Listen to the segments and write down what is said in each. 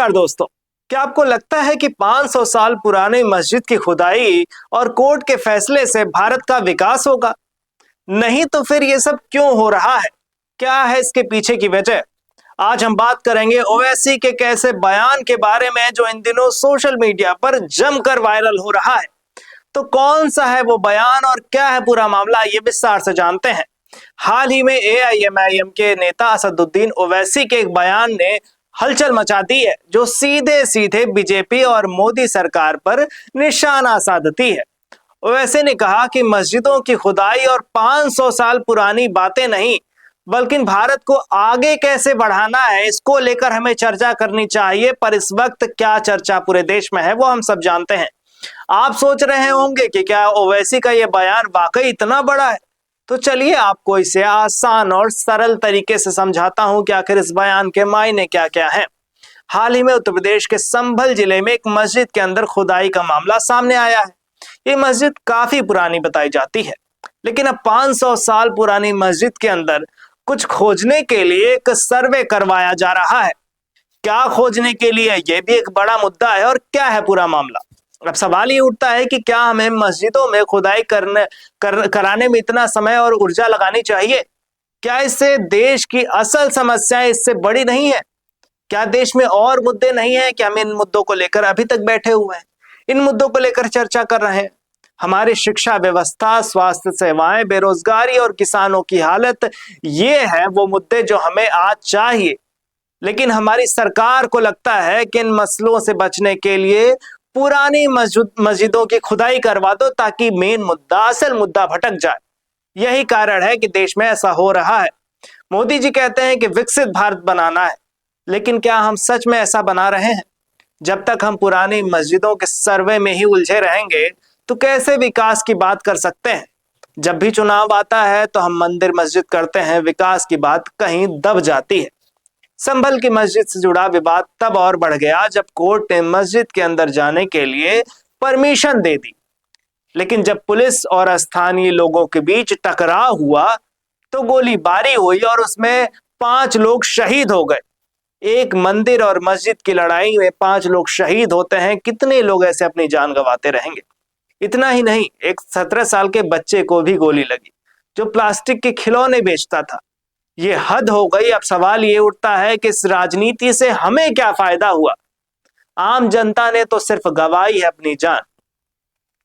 नमस्कार दोस्तों। क्या आपको लगता है कि 500 साल पुरानी मस्जिद की खुदाई और कोर्ट के फैसले से भारत का विकास होगा? नहीं तो फिर ये सब क्यों हो रहा है? क्या है इसके पीछे की वजह? आज हम बात करेंगे ओवैसी के कैसे बयान के बारे में जो इन दिनों सोशल मीडिया पर जमकर वायरल हो रहा है। तो कौन सा है वो बयान और क्या है पूरा मामला, ये विस्तार से जानते हैं। हाल ही में एआईएमआईएम के नेता असदुद्दीन ओवैसी के एक बयान ने हलचल मचा दी है, जो सीधे सीधे बीजेपी और मोदी सरकार पर निशाना साधती है। ओवैसी ने कहा कि मस्जिदों की खुदाई और 500 साल पुरानी बातें नहीं, बल्कि भारत को आगे कैसे बढ़ाना है, इसको लेकर हमें चर्चा करनी चाहिए। पर इस वक्त क्या चर्चा पूरे देश में है वो हम सब जानते हैं। आप सोच रहे होंगे कि क्या ओवैसी का ये बयान वाकई इतना बड़ा है? तो चलिए आपको इसे आसान और सरल तरीके से समझाता हूं कि आखिर इस बयान के मायने क्या क्या हैं। हाल ही में उत्तर प्रदेश के संभल जिले में एक मस्जिद के अंदर खुदाई का मामला सामने आया है। ये मस्जिद काफी पुरानी बताई जाती है, लेकिन अब 500 साल पुरानी मस्जिद के अंदर कुछ खोजने के लिए एक सर्वे करवाया जा रहा है। क्या खोजने के लिए, यह भी एक बड़ा मुद्दा है। और क्या है पूरा मामला? अब सवाल ये उठता है कि क्या हमें मस्जिदों में खुदाई कराने में इतना समय और ऊर्जा लगानी चाहिए? क्या इससे देश की असल समस्याएं इससे बड़ी नहीं है? क्या देश में और मुद्दे नहीं हैं? क्या हम इन मुद्दों को लेकर अभी तक बैठे हुए हैं, इन मुद्दों को लेकर चर्चा कर रहे हैं? हमारी शिक्षा व्यवस्था, स्वास्थ्य सेवाएं, बेरोजगारी और किसानों की हालत, ये है वो मुद्दे जो हमें आज चाहिए। लेकिन हमारी सरकार को लगता है कि इन मसलों से बचने के लिए पुरानी मस्जिदों की खुदाई करवा दो, ताकि मेन मुद्दा, असल मुद्दा भटक जाए। यही कारण है कि देश में ऐसा हो रहा है। मोदी जी कहते हैं कि विकसित भारत बनाना है, लेकिन क्या हम सच में ऐसा बना रहे हैं? जब तक हम पुरानी मस्जिदों के सर्वे में ही उलझे रहेंगे तो कैसे विकास की बात कर सकते हैं? जब भी चुनाव आता है तो हम मंदिर मस्जिद करते हैं, विकास की बात कहीं दब जाती है। संभल की मस्जिद से जुड़ा विवाद तब और बढ़ गया जब कोर्ट ने मस्जिद के अंदर जाने के लिए परमिशन दे दी, लेकिन जब पुलिस और स्थानीय लोगों के बीच टकराव हुआ तो गोलीबारी हुई और उसमें 5 लोग शहीद हो गए। एक मंदिर और मस्जिद की लड़ाई में 5 लोग शहीद होते हैं, कितने लोग ऐसे अपनी जान गंवाते रहेंगे? इतना ही नहीं, एक 17 साल के बच्चे को भी गोली लगी जो प्लास्टिक के खिलौने बेचता था। ये हद हो गई। अब सवाल ये उठता है कि इस राजनीति से हमें क्या फायदा हुआ? आम जनता ने तो सिर्फ गंवाई है अपनी जान।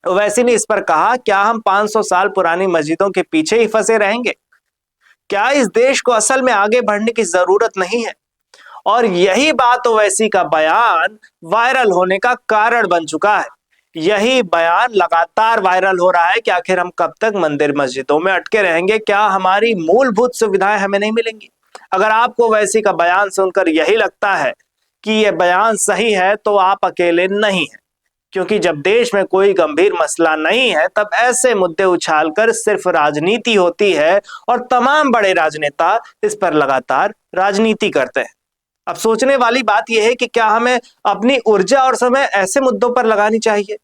ओवैसी ने इस पर कहा, क्या हम 500 साल पुरानी मस्जिदों के पीछे ही फंसे रहेंगे? क्या इस देश को असल में आगे बढ़ने की जरूरत नहीं है? और यही बात ओवैसी का बयान वायरल होने का कारण बन चुका है। यही बयान लगातार वायरल हो रहा है कि आखिर हम कब तक मंदिर मस्जिदों में अटके रहेंगे? क्या हमारी मूलभूत सुविधाएं हमें नहीं मिलेंगी? अगर आपको ओवैसी का बयान सुनकर यही लगता है कि यह बयान सही है तो आप अकेले नहीं हैं, क्योंकि जब देश में कोई गंभीर मसला नहीं है तब ऐसे मुद्दे उछालकर सिर्फ राजनीति होती है और तमाम बड़े राजनेता इस पर लगातार राजनीति करते हैं। अब सोचने वाली बात यह है कि क्या हमें अपनी ऊर्जा और समय ऐसे मुद्दों पर लगानी चाहिए,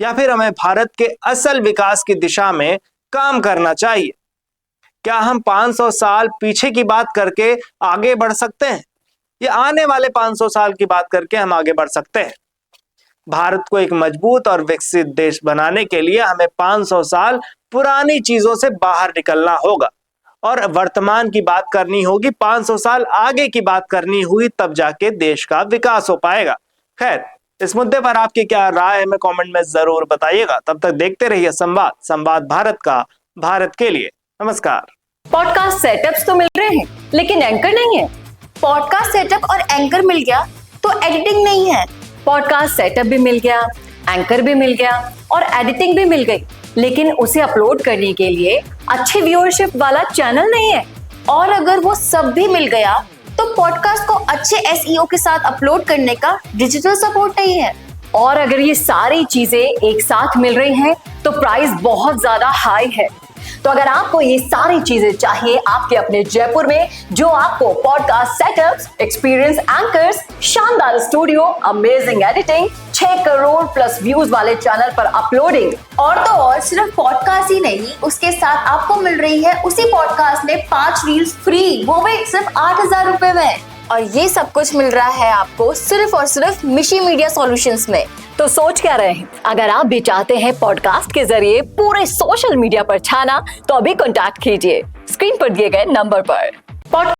या फिर हमें भारत के असल विकास की दिशा में काम करना चाहिए? क्या हम 500 साल पीछे की बात करके आगे बढ़ सकते हैं, या आने वाले 500 साल की बात करके हम आगे बढ़ सकते हैं? भारत को एक मजबूत और विकसित देश बनाने के लिए हमें 500 साल पुरानी चीजों से बाहर निकलना होगा और वर्तमान की बात करनी होगी। 500 साल आगे की बात करनी हुई, तब जाके देश का विकास हो पाएगा। खैर, इस मुद्दे पर आपकी क्या राय है हमें कमेंट में जरूर बताइएगा। तब तक देखते रहिए संवाद भारत का, भारत के लिए। नमस्कार। पॉडकास्ट सेटअप्स तो मिल रहे हैं, लेकिन एंकर नहीं है। पॉडकास्ट सेटअप और एंकर मिल गया तो एडिटिंग नहीं है। पॉडकास्ट सेटअप भी मिल गया, एंकर भी मिल गया और एडिटिंग भी मिल गई, लेकिन उसे अपलोड करने के लिए अच्छी व्यूअरशिप वाला चैनल नहीं है। और अगर वो सब भी मिल गया तो पॉडकास्ट को अच्छे एसईओ के साथ अपलोड करने का डिजिटल सपोर्ट नहीं है। और अगर ये सारी चीजें एक साथ मिल रही हैं तो प्राइस बहुत ज्यादा हाई है। तो अगर आपको ये सारी चीजें चाहिए आपके अपने जयपुर में, जो आपको पॉडकास्ट सेटअप्स, एक्सपीरियंस एंकर्स, शानदार studio, amazing editing, 6 crore plus views वाले चैनल पर अपलोडिंग, और तो और सिर्फ पॉडकास्ट ही नहीं, उसके साथ आपको मिल रही है उसी पॉडकास्ट में 5 रील्स फ्री, वो भी सिर्फ 8,000 रुपए में। और ये सब कुछ मिल रहा है आपको सिर्फ और सिर्फ मिशी मीडिया सॉल्यूशंस में। तो सोच क्या रहे हैं, अगर आप भी चाहते हैं पॉडकास्ट के जरिए पूरे सोशल मीडिया पर छाना तो अभी कॉन्टैक्ट कीजिए स्क्रीन पर दिए गए नंबर पर।